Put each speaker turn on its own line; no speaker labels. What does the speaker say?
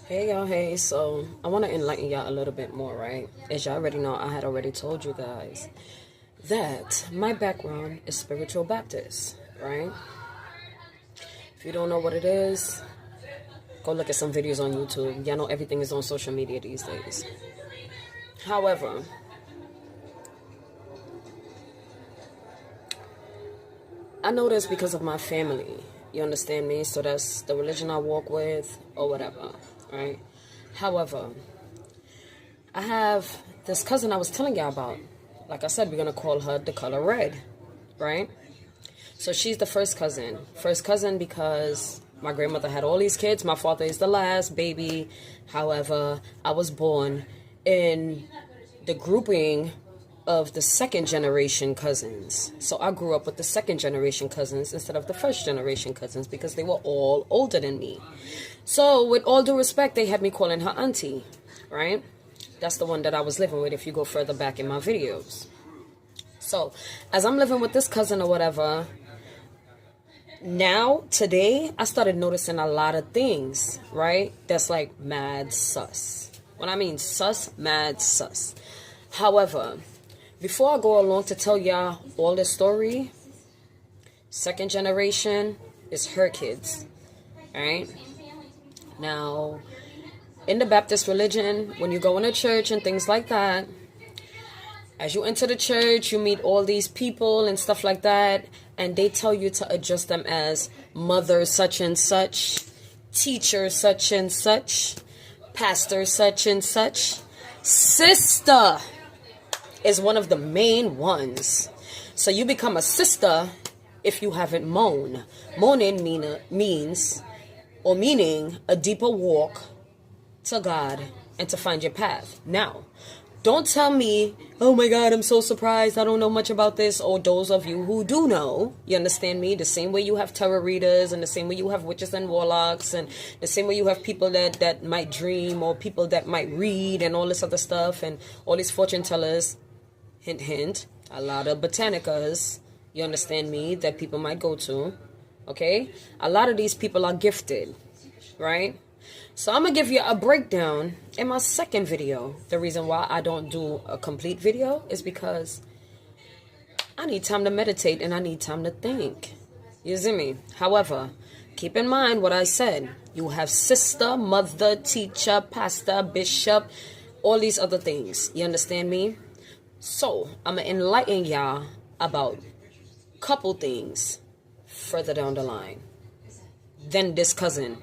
Hey y'all, hey, so I want to enlighten y'all a little bit more, right? As y'all already know, I had already told you guys that my background is spiritual Baptist, right? If you don't know what it is, go look at some videos on YouTube. Y'all know everything is on social media these days. However, I know this because of my family. You understand me? So that's the religion I walk with or whatever, right? However, I have this cousin I was telling y'all about. Like I said, we're going to call her the color red, right? So she's the first cousin. First cousin because my grandmother had all these kids. My father is the last baby. However, I was born in the grouping of the second generation cousins. So I grew up with the second generation cousins instead of the first generation cousins because they were all older than me. So with all due respect, they had me calling her auntie, right? That's the one that I was living with if you go further back in my videos. So as I'm living with this cousin or whatever, now, today, I started noticing a lot of things, right? That's like mad sus. When I mean sus, mad sus. However, before I go along to tell y'all all the story, second generation is her kids, right? Now, in the Baptist religion, when you go in a church and things like that, as you enter the church, you meet all these people and stuff like that, and they tell you to address them as mother such and such, teacher such and such, pastor such and such. Sister is one of the main ones. So you become a sister if you haven't moan. Moaning means a deeper walk to God and to find your path. Now, don't tell me, oh my God, I'm so surprised, I don't know much about this. Or those of you who do know, you understand me? The same way you have tarot readers and the same way you have witches and warlocks and the same way you have people that might dream or people that might read and all this other stuff and all these fortune tellers, hint, hint, a lot of botanicas, you understand me, that people might go to, okay? A lot of these people are gifted, right? So I'm going to give you a breakdown in my second video. The reason why I don't do a complete video is because I need time to meditate and I need time to think. You see me? However, keep in mind what I said. You have sister, mother, teacher, pastor, bishop, all these other things. You understand me? So I'm going to enlighten y'all about a couple things further down the line. Then this cousin.